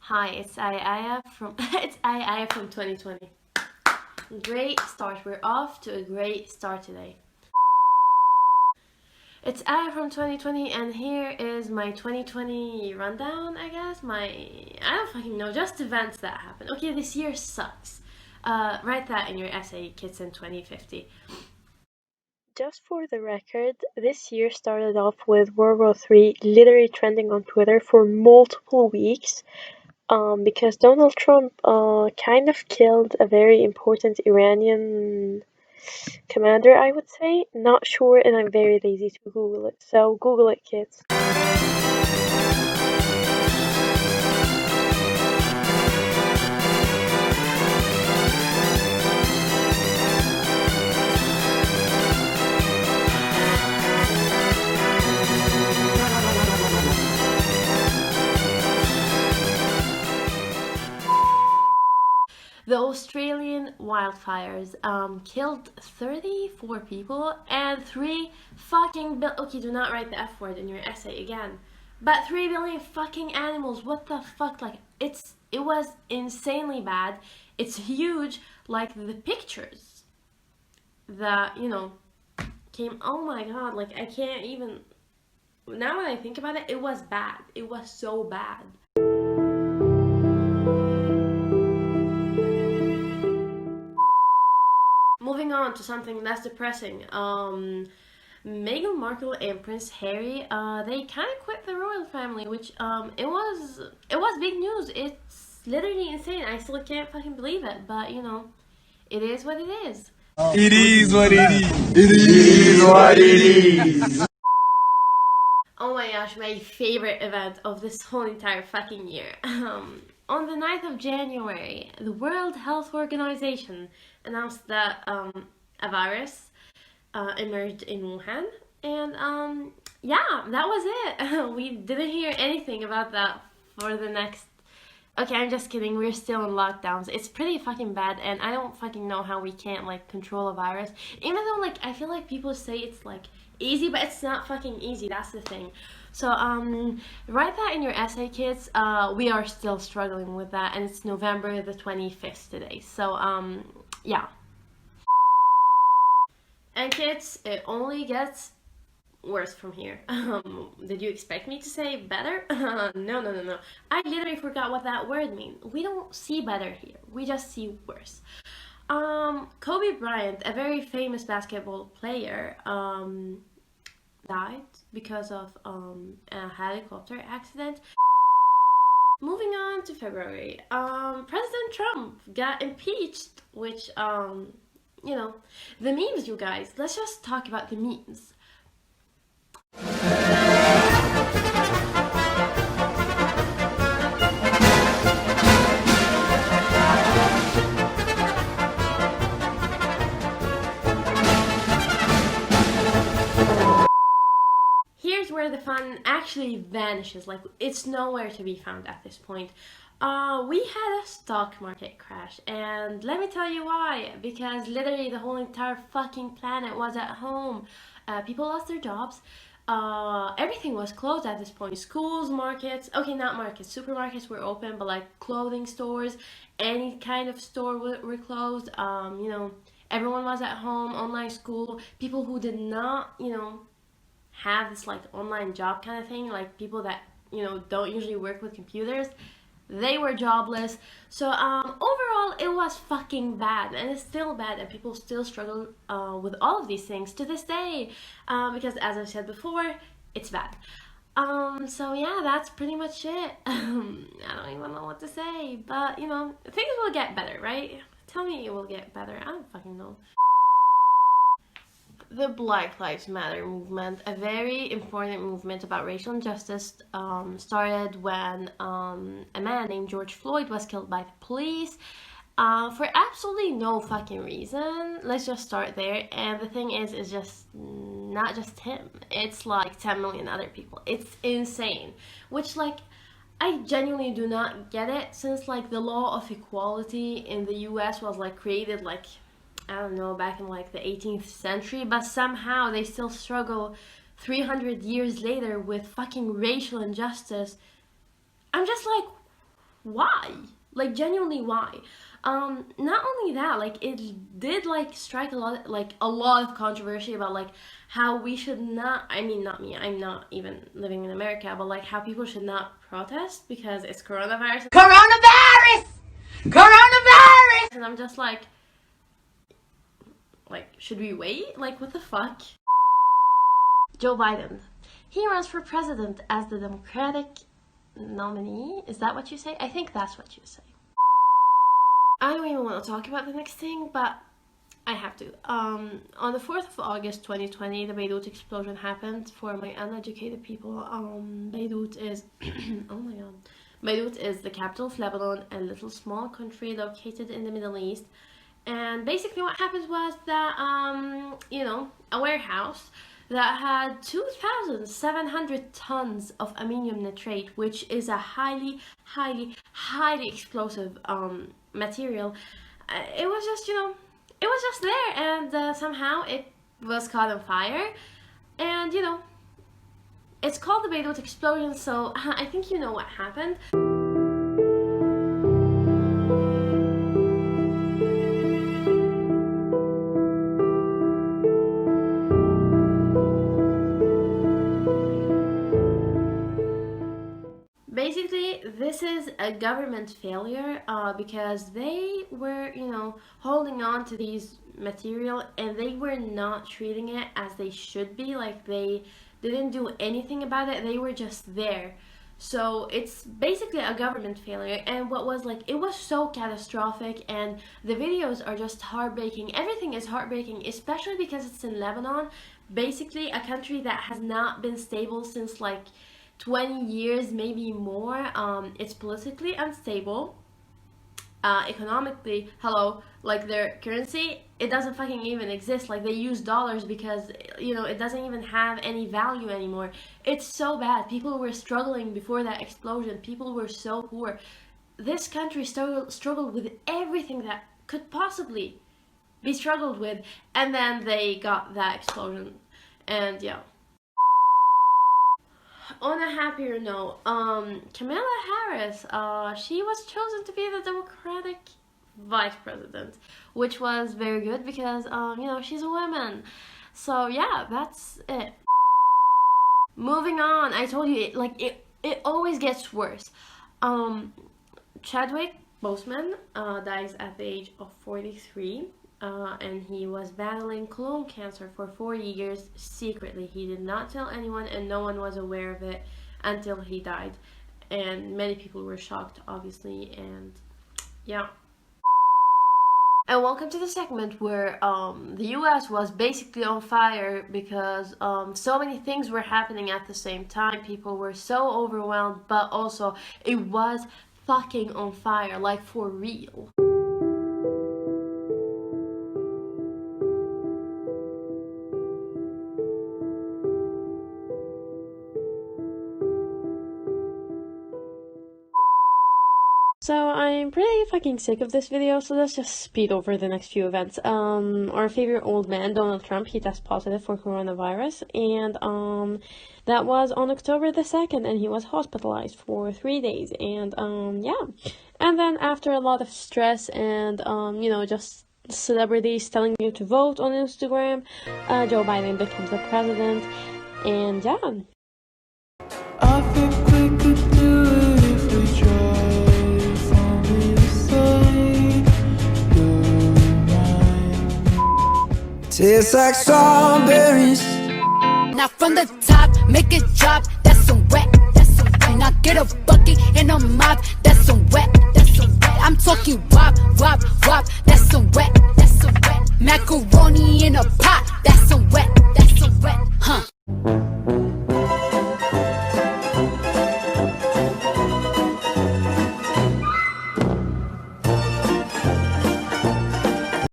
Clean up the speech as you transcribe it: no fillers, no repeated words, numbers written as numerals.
Hi, it's Aya from it's Aya from 2020. Great start. We're off to a great start today. It's Aya from 2020 and here is my 2020 rundown, I guess. I don't fucking know, just events that happened. Okay, this year sucks. Write that in your essay, kids in 2050. Just for the record, this year started off with World War III literally trending on Twitter for multiple weeks because Donald Trump kind of killed a very important Iranian commander, I would say. Not sure, and I'm very lazy to Google it. So Google it, kids. The Australian wildfires killed 34 people and 3 fucking okay, do not write the F word in your essay again. But 3 billion fucking animals. What the fuck? Like it was insanely bad. It's huge. Like the pictures that, came, oh my god, like I can't even, now when I think about it, it was bad. It was so bad. Moving on to something less depressing. Meghan Markle and Prince Harry, they kind of quit the royal family, which it was big news. It's literally insane. I still can't fucking believe it, but it is what it is. It is what it is. It is what it is. Oh my gosh, my favorite event of this whole entire fucking year. On the 9th of January, the World Health Organization announced that a virus emerged in Wuhan. And yeah, that was it. We didn't hear anything about that for the next. Okay, I'm just kidding. We're still in lockdowns. It's pretty fucking bad, and I don't fucking know how we can't like control a virus. Even though like I feel like people say it's like easy, but it's not fucking easy. That's the thing. So write that in your essay, kids. We are still struggling with that, and it's November the 25th today. So yeah. And kids, it only gets worse from here. Did you expect me to say better? No. I literally forgot what that word means. We don't see better here. We just see worse. Kobe Bryant, a very famous basketball player, died because of a helicopter accident. Moving on to February, President Trump got impeached, which the memes, you guys. Let's just talk about the memes. Here's where the fun actually vanishes. Like, it's nowhere to be found at this point. We had a stock market crash, and let me tell you why. Because literally the whole entire fucking planet was at home. People lost their jobs. Everything was closed at this point. Schools, markets, okay, not markets, supermarkets were open, but like clothing stores, any kind of store were closed. Everyone was at home, online school. People who did not, have this like online job kind of thing, like people that don't usually work with computers, they were jobless. So overall it was fucking bad, and it's still bad, and people still struggle with all of these things to this day, because as I said before, it's bad. So yeah, that's pretty much it. I don't even know what to say, but things will get better, right? Tell me it will get better. I don't fucking know. The Black Lives Matter movement, a very important movement about racial injustice, started when a man named George Floyd was killed by the police for absolutely no fucking reason. Let's just start there. And the thing is just not just him. It's like 10 million other people. It's insane. Which, like, I genuinely do not get it, since like the law of equality in the US was like created like, I don't know, back in like the 18th century, but somehow they still struggle 300 years later with fucking racial injustice. I'm just like, why? Like, genuinely, why? Not only that, like, it did, like, strike a lot of controversy about, like, how we should not, I mean, not me, I'm not even living in America, but, like, how people should not protest because it's coronavirus. Coronavirus! Coronavirus! And I'm just like, should we wait? Like, what the fuck? Joe Biden. He runs for president as the Democratic nominee. Is that what you say? I think that's what you say. I don't even want to talk about the next thing, but I have to. On the 4th of August 2020, the Beirut explosion happened. For my uneducated people, Beirut is oh my god. Beirut is the capital of Lebanon, a little small country located in the Middle East. And basically what happened was that, you know, a warehouse that had 2,700 tons of ammonium nitrate, which is a highly explosive material. It was just, you know, it was just there, and somehow it was caught on fire. And, you know, it's called the Beirut explosion, so I think you know what happened. Basically, this is a government failure because they were, you know, holding on to these material and they were not treating it as they should be. Like, they didn't do anything about it. They were just there. So it's basically a government failure. And what was like, it was so catastrophic, and the videos are just heartbreaking. Everything is heartbreaking, especially because it's in Lebanon, basically a country that has not been stable since like 20 years, maybe more. It's politically unstable. Economically, hello, like their currency, it doesn't fucking even exist. Like, they use dollars because, you know, it doesn't even have any value anymore. It's so bad. People were struggling before that explosion. People were so poor. This country struggled with everything that could possibly be struggled with, and then they got that explosion. And yeah. On a happier note, Kamala Harris, she was chosen to be the Democratic vice president, which was very good because, you know, she's a woman. So yeah, that's it. Moving on, I told you, it always gets worse. Chadwick Boseman dies at the age of 43. And he was battling colon cancer for 4 years secretly. He did not tell anyone, and no one was aware of it until he died. And many people were shocked, obviously, and yeah. And welcome to the segment where the US was basically on fire because so many things were happening at the same time. People were so overwhelmed, but also it was fucking on fire, like for real. So I'm pretty fucking sick of this video, so let's just speed over the next few events. Our favorite old man, Donald Trump, he tested positive for coronavirus, and that was on October the 2nd, and he was hospitalized for 3 days, and yeah. And then after a lot of stress and, you know, just celebrities telling you to vote on Instagram, Joe Biden becomes the president, and yeah. I think we could do it if we try. Tastes like strawberries. Now from the top, make it drop. That's some wet. That's some wet. Now get a bucket and a mop. That's some wet. That's some wet. I'm talking wop, wop, wop. That's some wet. That's some wet. Macaroni in a pot. That's some wet. That's some wet. Huh.